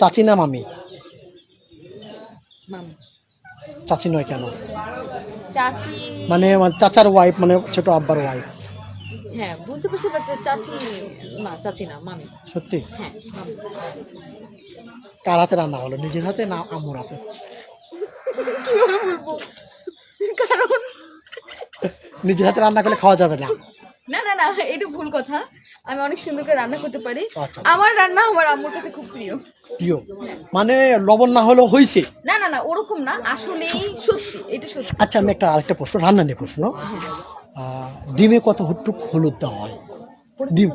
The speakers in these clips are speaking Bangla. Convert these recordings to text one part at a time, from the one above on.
চাচি না মামি? মামি। চাচি নয় কেন? চাচি মানে আমার চাচার ওয়াইফ, মানে ছোট আব্বার ওয়াইফ। হ্যাঁ বুঝতে পারছি, বাট চাচি না, চাচি না, মামি। সত্যি? হ্যাঁ মামি। কার হাতে রান্না ভালো, নিজের হাতে না আম্মুর হাতে? কিভাবে বলবো, কারণ নিজের হাতে রান্না করলে খাওয়া যাবে না। না না না, এটা ভুল কথা। আমি অনেক সুন্দর করে রান্না করতে পারি। আচ্ছা। আমার রান্না আমার আম্মুর কাছে খুব প্রিয়। প্রিয় মানে লবণ না হলেও হয়েছে? না না না, ওরকম না, আসলেই সত্যি, এটা সত্যি। আচ্ছা, আমি আরেকটা প্রশ্ন, রান্না নিয়ে প্রশ্ন। ডিমে কত হুটটুক হলুদ দেওয়া হয়? ডিম,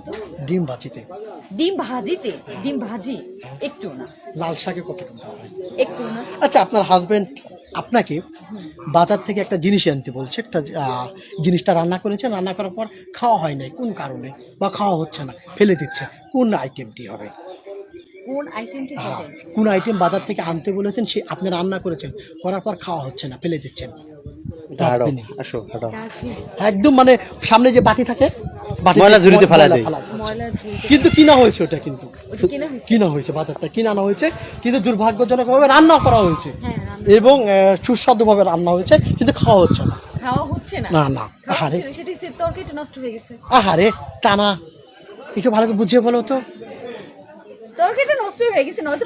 ডিম ভাজিতে। ডিম ভাজিতে? ডিম ভাজি একটু না। লাল শাকে কতটুকু দেওয়া হয়? একটু না। আচ্ছা, আপনার হাজবেন্ড আপনাকে বাজার থেকে একটা জিনিস আনতে বলছে, একটা জিনিসটা রান্না করেছে, রান্না করার পর খাওয়া হয় নাই, কোন কারণে বা খাওয়া হচ্ছে না, ফেলে দিচ্ছে, কোন আইটেমটি হবে? কোন আইটেমটি হ্যাঁ, হবে? কোন আইটেম বাজার থেকে আনতে বলেছেন, সে আপনি রান্না করেছেন, করার পর খাওয়া হচ্ছে না, ফেলে দিচ্ছেন? ডাস্টবিনে। ডাস্টবিন। একদম মানে সামনে যে বাটি থাকে, ময়লা ঝুড়িতে ফেলা দেয়। ময়লার ঝুড়িতে। কিন্তু কিনা হয়েছে ওটা, কিন্তু ওটা কিনে হয়েছে? কিনা হয়েছে, বাজারটা কিনে আনা হয়েছে, কিন্তু দুর্ভাগ্যজনকভাবে রান্না করা হয়েছে হ্যাঁ, রান্না। এবং সুস্বাদুভাবে রান্না হয়েছে, কিন্তু খাওয়া হচ্ছে না। খাওয়া হচ্ছে না? না না, খাওয়া আহারে হচ্ছে না, সেটাই তরকারিটা নষ্ট হয়ে গেছে। আহারে টানা, একটু ভালো করে বুঝিয়ে বলো তো। তরকারিটা নষ্ট হয়ে গেছে, নয়তো